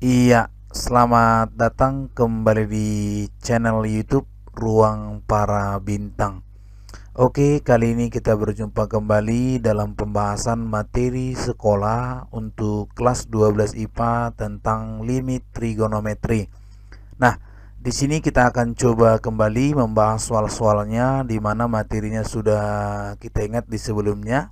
Iya, selamat datang kembali di channel YouTube Ruang Para Bintang. Oke, kali ini kita berjumpa kembali dalam pembahasan materi sekolah untuk kelas 12 IPA tentang limit trigonometri. Nah, di sini kita akan coba kembali membahas soal-soalnya di mana materinya sudah kita ingat di sebelumnya.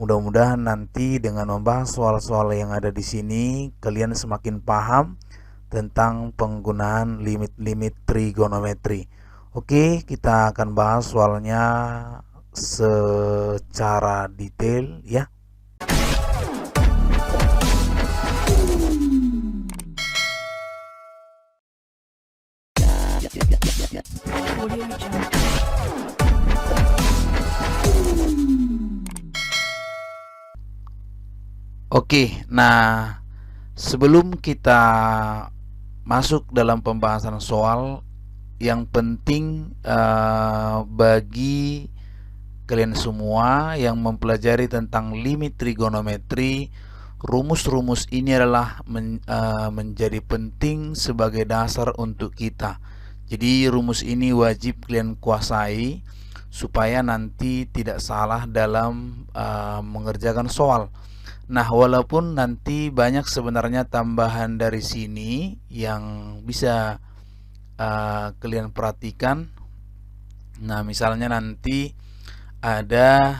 Mudah-mudahan nanti dengan membahas soal-soal yang ada di sini kalian semakin paham tentang penggunaan limit-limit trigonometri. Oke, kita akan bahas soalnya secara detail ya. Oke, nah sebelum kita masuk dalam pembahasan soal, yang penting bagi kalian semua yang mempelajari tentang limit trigonometri, rumus-rumus ini adalah menjadi penting sebagai dasar untuk kita. Jadi rumus ini wajib kalian kuasai supaya nanti tidak salah dalam mengerjakan soal. Nah, walaupun nanti banyak sebenarnya tambahan dari sini yang bisa kalian perhatikan. Nah, misalnya nanti ada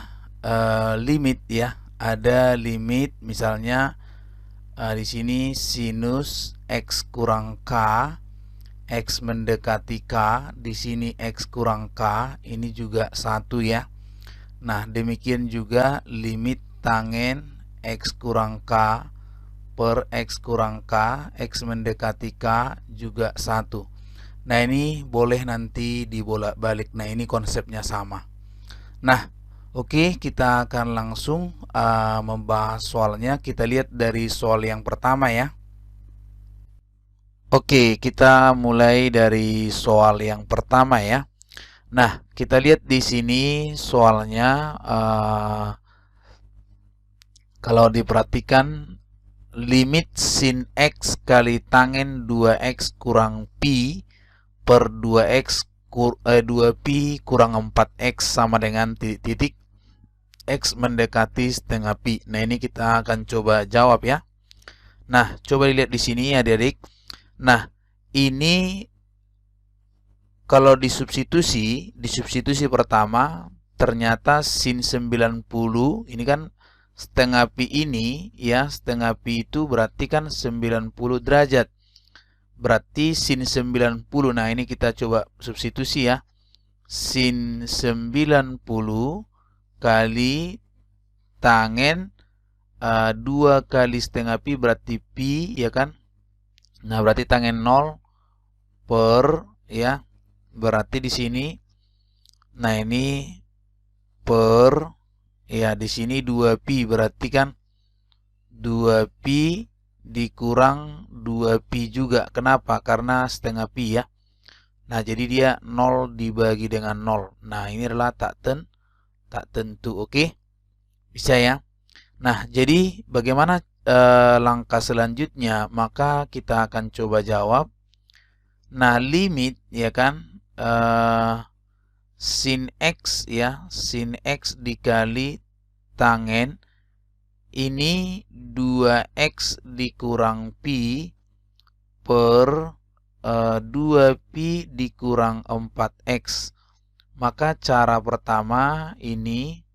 limit ya, ada limit misalnya di sini sinus x kurang k, x mendekati k, di sini x kurang k, ini juga satu ya. Nah, demikian juga limit tangen x kurang k per x kurang k, x mendekati k juga satu. Nah, ini boleh nanti dibolak-balik. Nah, ini konsepnya sama. Nah, oke, kita akan langsung membahas soalnya. Kita lihat dari soal yang pertama ya. Oke, kita mulai dari soal yang pertama ya. Nah, kita lihat di sini soalnya kalau diperhatikan limit sin x kali tangen 2x kurang pi per 2pi kurang 4x sama dengan titik-titik x mendekati setengah pi. Nah, ini kita akan coba jawab ya. Nah, coba dilihat di sini adik-adik. Nah, ini kalau disubstitusi pertama ternyata sin 90 ini kan setengah pi ini ya, setengah pi itu berarti kan 90 derajat. Berarti sin 90. Nah, ini kita coba substitusi ya. Sin 90 kali tangen 2 kali setengah pi berarti pi ya kan. Nah, berarti tangen 0 per ya. Berarti di sini nah ini per ya, di sini 2 pi berarti kan 2 pi dikurang 2 pi juga. Kenapa? Karena setengah pi ya. Nah, jadi dia 0 dibagi dengan 0. Nah, ini adalah tak tentu. Oke? Bisa ya? Nah, jadi bagaimana langkah selanjutnya? Maka kita akan coba jawab. Nah, limit ya kan sin x ya, sin x dikali tangen ini 2x dikurang pi per 2pi dikurang 4x. Maka cara pertama ini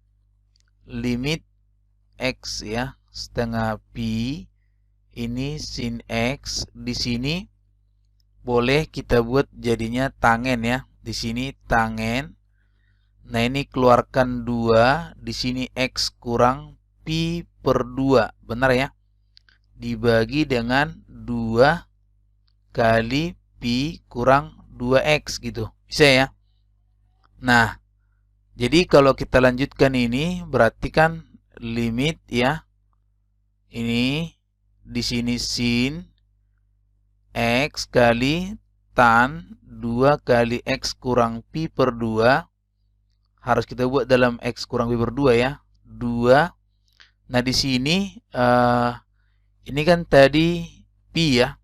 limit x ya, setengah pi ini sin x, di sini boleh kita buat jadinya tangen ya. Di sini tangen. Nah, ini keluarkan 2, di sini x kurang pi per 2, benar ya? Dibagi dengan 2 kali pi kurang 2x gitu. Bisa ya? Nah, jadi kalau kita lanjutkan ini berarti kan limit ya. Ini di sini sin x kali tan 2 kali x kurang pi per 2. Harus kita buat dalam x kurang pi per 2 ya. 2. Nah, di sini ini kan tadi pi ya.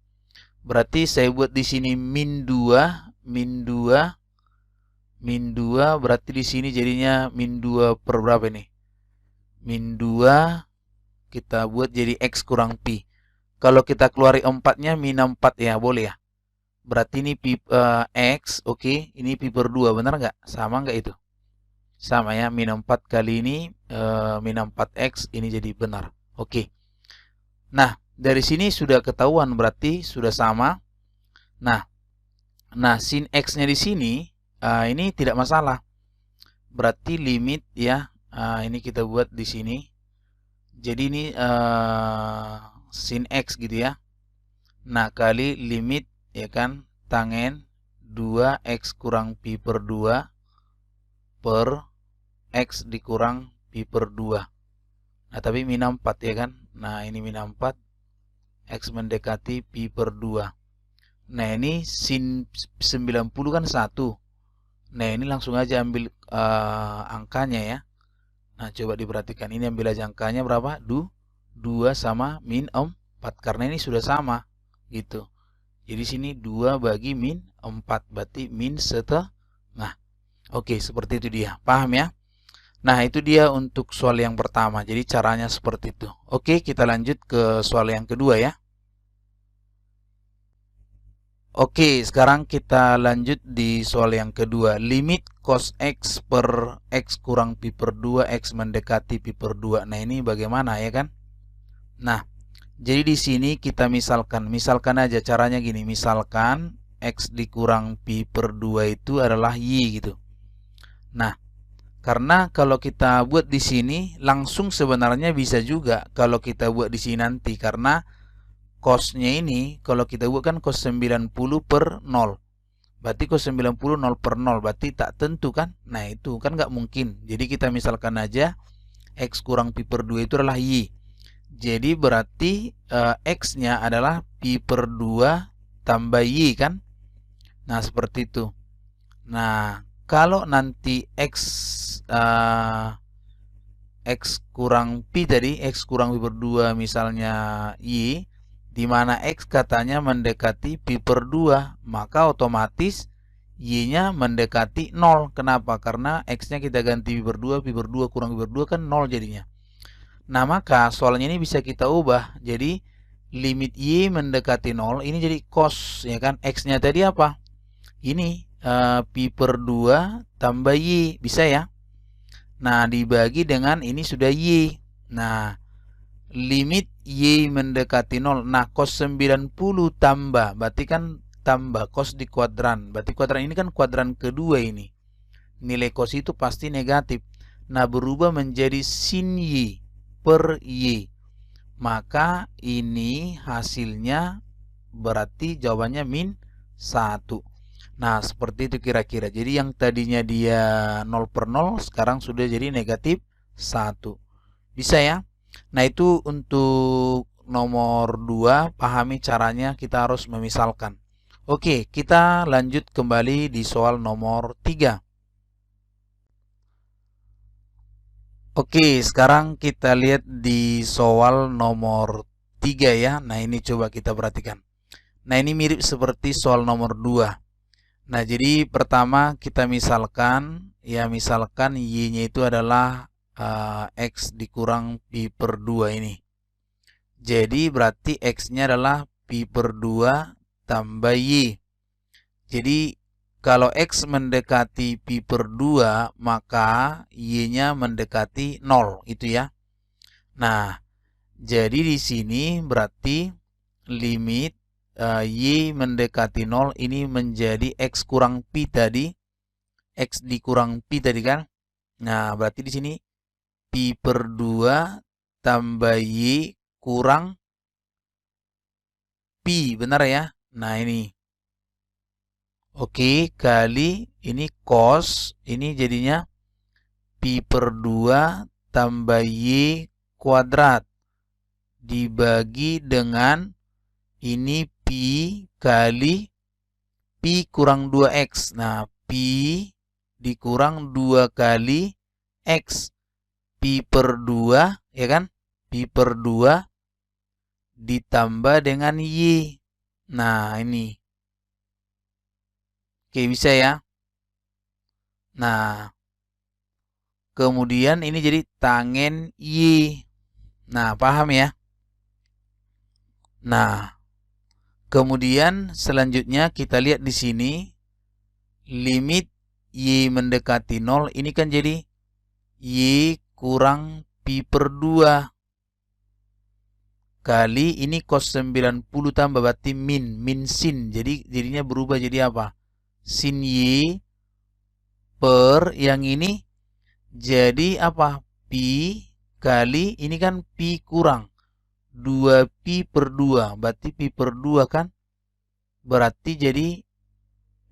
Berarti saya buat di sini min 2, min 2, min 2, berarti di sini jadinya min 2 per berapa ini? Min 2 kita buat jadi X kurang Pi. Kalau kita keluari 4-nya min 4 ya, boleh ya. Berarti ini Pi, X, oke, ini Pi per 2, benar nggak? Sama nggak itu? Sama ya, min 4 kali ini, min 4X, ini jadi benar. Oke. Nah, dari sini sudah ketahuan, berarti sudah sama. Nah, sin X-nya di sini, ini tidak masalah. Berarti limit ya, ini kita buat di sini. Jadi ini sin X gitu ya. Nah, kali limit ya kan, tangen 2X kurang Pi per 2 per X dikurang Pi per 2. Nah, tapi min 4 ya kan. Nah, ini min 4, X mendekati Pi per 2. Nah, ini sin 90 kan 1. Nah, ini langsung aja ambil angkanya ya. Nah, coba diperhatikan. Ini ambil aja angkanya berapa? 2 sama min 4. Karena ini sudah sama. Gitu. Jadi sini 2 bagi min 4. Berarti min setengah. Oke, seperti itu dia. Paham ya? Nah, itu dia untuk soal yang pertama. Jadi caranya seperti itu. Oke, kita lanjut ke soal yang kedua ya. Oke, sekarang kita lanjut di soal yang kedua. Limit cos X per X kurang Pi per 2, X mendekati Pi per 2. Nah, ini bagaimana ya kan? Nah, jadi di sini kita misalkan aja caranya gini. Misalkan X dikurang Pi per 2 itu adalah Y gitu. Nah, karena kalau kita buat di sini, langsung sebenarnya bisa juga kalau kita buat di sini nanti. Karena cosnya ini, kalau kita buat kan cos 90 per 0. Berarti cos 90 0 per 0. Berarti tak tentu kan? Nah, itu kan nggak mungkin. Jadi kita misalkan aja X kurang Pi per 2 itu adalah Y. Jadi berarti X-nya adalah Pi per 2 tambah Y kan? Nah, seperti itu. Nah, kalau nanti X kurang Pi tadi, X kurang Pi per 2 misalnya Y, di mana X katanya mendekati Pi per 2, maka otomatis Y-nya mendekati 0. Kenapa? Karena X-nya kita ganti Pi per 2 kurang Pi per 2 kan 0 jadinya. Nah, maka soalnya ini bisa kita ubah. Jadi, limit Y mendekati 0, ini jadi cos, ya kan? X-nya tadi apa? Ini, Pi per 2 tambah Y, bisa ya? Nah, dibagi dengan ini sudah Y. Nah, limit Y mendekati 0. Nah, cos 90 tambah. Berarti kan tambah cos di kuadran. Berarti kuadran ini kan kuadran kedua ini. Nilai cos itu pasti negatif. Nah, berubah menjadi sin Y per Y. Maka ini hasilnya berarti jawabannya min 1. Nah, seperti itu kira-kira. Jadi yang tadinya dia 0 per 0, sekarang sudah jadi negatif 1. Bisa ya? Nah, itu untuk nomor 2, pahami caranya kita harus memisalkan. Oke, kita lanjut kembali di soal nomor 3. Oke, sekarang kita lihat di soal nomor 3 ya. Nah, ini coba kita perhatikan. Nah, ini mirip seperti soal nomor 2. Nah, jadi pertama kita misalkan, ya misalkan Y-nya itu adalah X dikurang Pi per 2 ini. Jadi berarti X-nya adalah Pi per 2 tambah Y. Jadi kalau X mendekati Pi per 2, maka Y-nya mendekati 0, itu ya. Nah, jadi di sini berarti limit Y mendekati 0 ini menjadi X kurang Pi tadi. X dikurang Pi tadi kan. Nah, berarti di sini Pi per 2 tambah Y kurang Pi, benar ya? Nah, ini. Oke, kali ini cos, ini jadinya Pi per 2 tambah Y kuadrat. Dibagi dengan ini Pi kali Pi kurang 2X. Nah, Pi dikurang 2 kali X. Pi per 2, ya kan? Pi per 2 ditambah dengan Y. Nah, ini. Oke, bisa ya. Nah, kemudian ini jadi tangen Y. Nah, paham ya? Nah, kemudian selanjutnya kita lihat di sini limit Y mendekati 0 ini kan jadi Y kurang Pi per 2 kali ini cos 90 tambah berarti min sin. Jadi jadinya berubah jadi apa? Sin Y per yang ini jadi apa? Pi kali ini kan Pi kurang 2 Pi per 2. Berarti Pi per 2 kan? Berarti jadi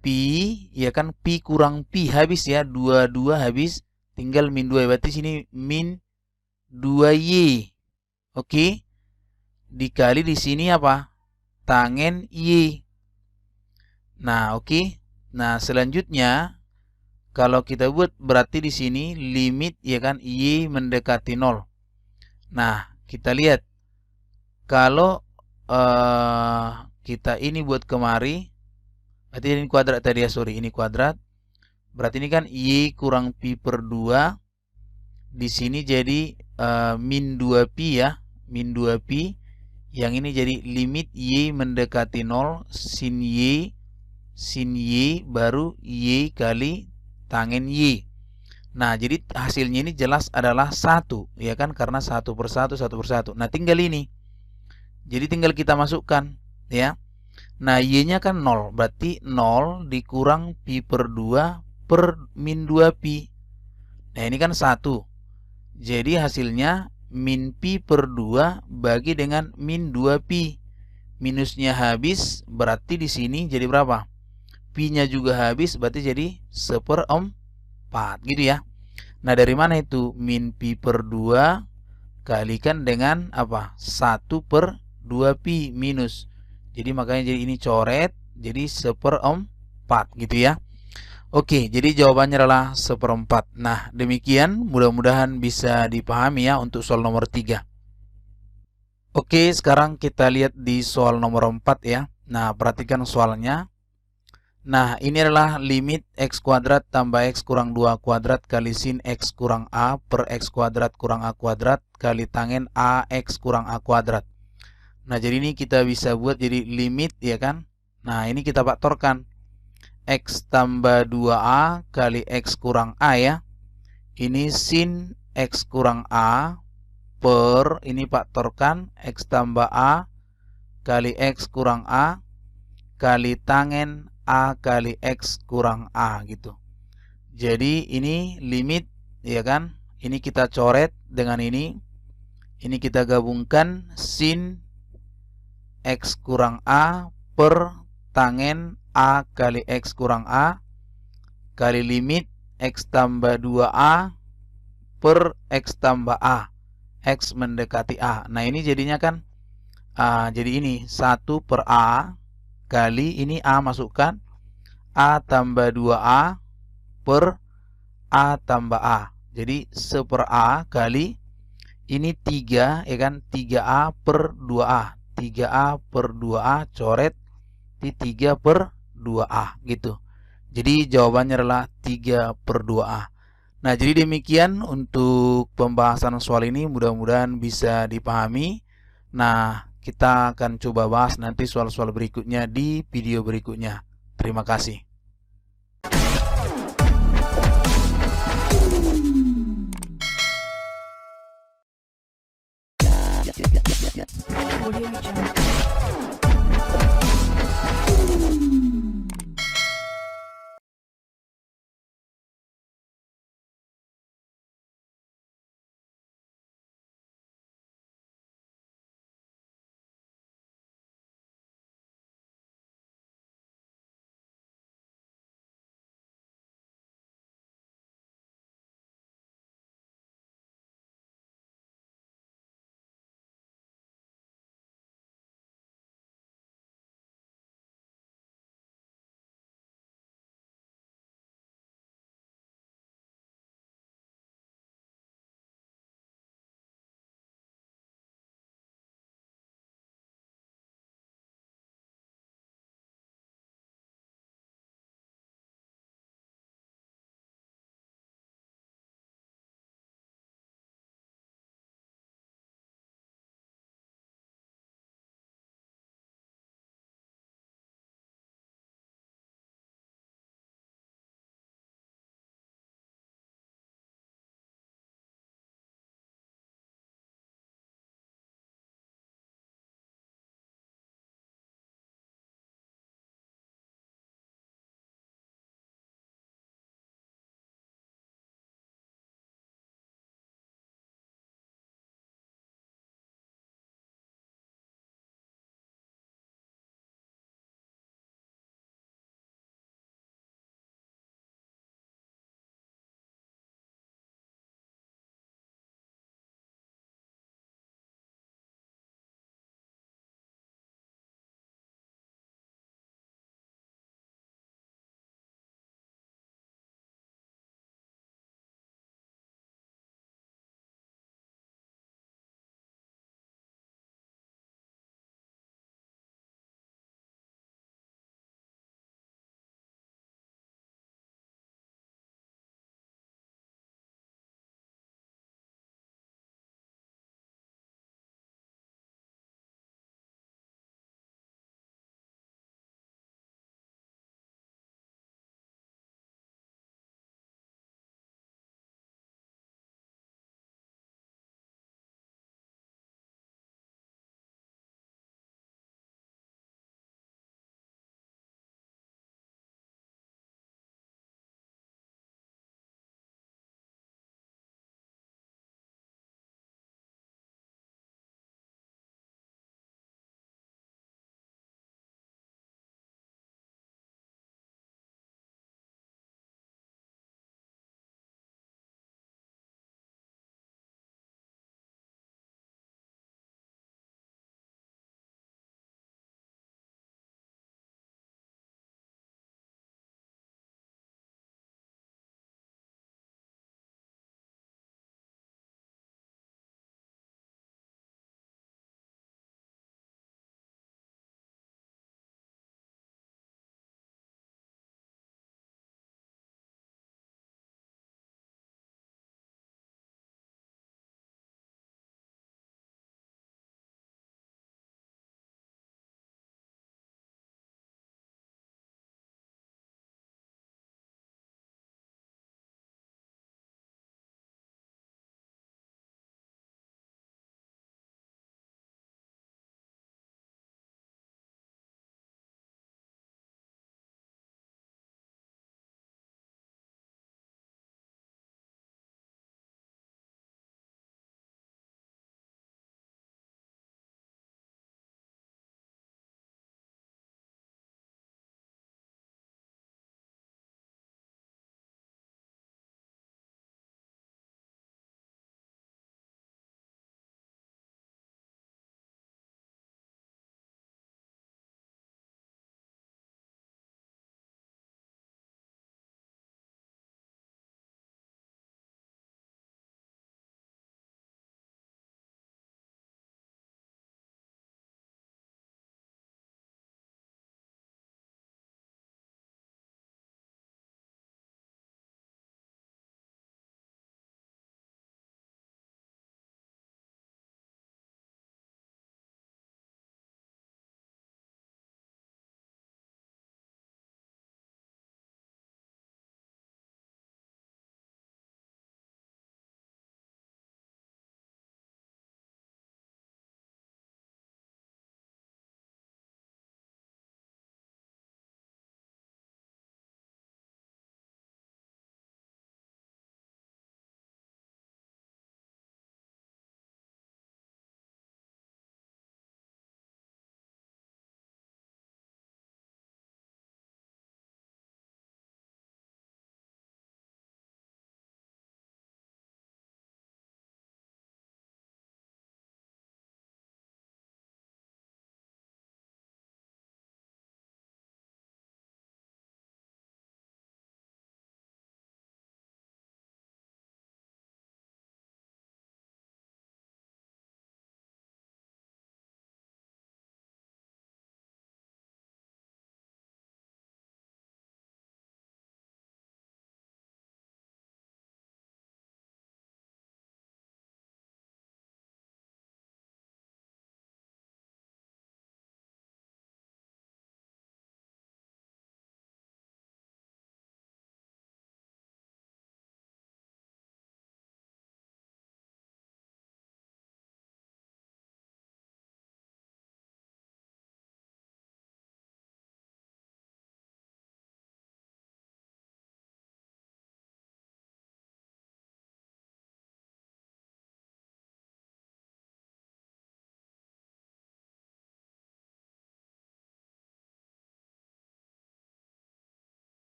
Pi, ya kan Pi kurang Pi habis ya. 2 habis. Tinggal min 2. Berarti sini min 2Y. Oke. Dikali di sini apa? Tangen Y. Nah, oke. Nah, selanjutnya kalau kita buat berarti di sini limit ya kan Y mendekati 0. Nah, kita lihat kalau kita ini buat kemari, berarti ini kuadrat tadi ya, sorry, ini kuadrat. Berarti ini kan Y kurang Pi per 2. Di sini jadi min 2Pi ya, min 2Pi. Yang ini jadi limit Y mendekati 0 sin Y baru Y kali tangen Y. Nah, jadi hasilnya ini jelas adalah 1, ya kan? Karena 1 per 1, 1 per 1. Nah, tinggal ini. Jadi tinggal kita masukkan, ya. Nah, Y-nya kan 0. Berarti 0 dikurang Pi per 2 per min 2Pi. Nah, ini kan 1. Jadi hasilnya min Pi per 2 bagi dengan min 2Pi. Minusnya habis, berarti di sini jadi berapa? Pi-nya juga habis, berarti jadi 1/4 gitu ya. Nah, dari mana itu? Min Pi per 2 kalikan dengan apa? 1 per 2Pi minus. Jadi makanya jadi ini coret, jadi 1/4 gitu ya. Oke, jadi jawabannya adalah 1/4. Nah, demikian mudah-mudahan bisa dipahami ya untuk soal nomor 3. Oke, sekarang kita lihat di soal nomor 4 ya. Nah, perhatikan soalnya. Nah, ini adalah limit x kuadrat tambah x kurang 2 kuadrat kali sin x kurang a per x kuadrat kurang a kuadrat kali tangen ax kurang a kuadrat. Nah, jadi ini kita bisa buat jadi limit ya kan. Nah, ini kita faktorkan. X tambah 2a kali x kurang a ya. Ini sin x kurang a per ini faktorkan x tambah a kali x kurang a kali tangen a kali x kurang a gitu. Jadi ini limit ya kan. Ini kita coret dengan ini. Ini kita gabungkan sin x kurang a per tangen a kali x kurang a kali limit x tambah 2a per x tambah a. X mendekati A. Nah, ini jadinya kan jadi ini 1 per A kali ini A masukkan A tambah 2A per A tambah A. Jadi 1 per A kali ini 3 ya kan, 3A per 2A. 3A per 2A coret di 3 per 2A gitu. Jadi jawabannya adalah 3 per 2A. Nah, jadi demikian untuk pembahasan soal ini, mudah-mudahan bisa dipahami. Nah, kita akan coba bahas nanti soal-soal berikutnya di video berikutnya. Terima kasih.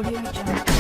Audio Jungle.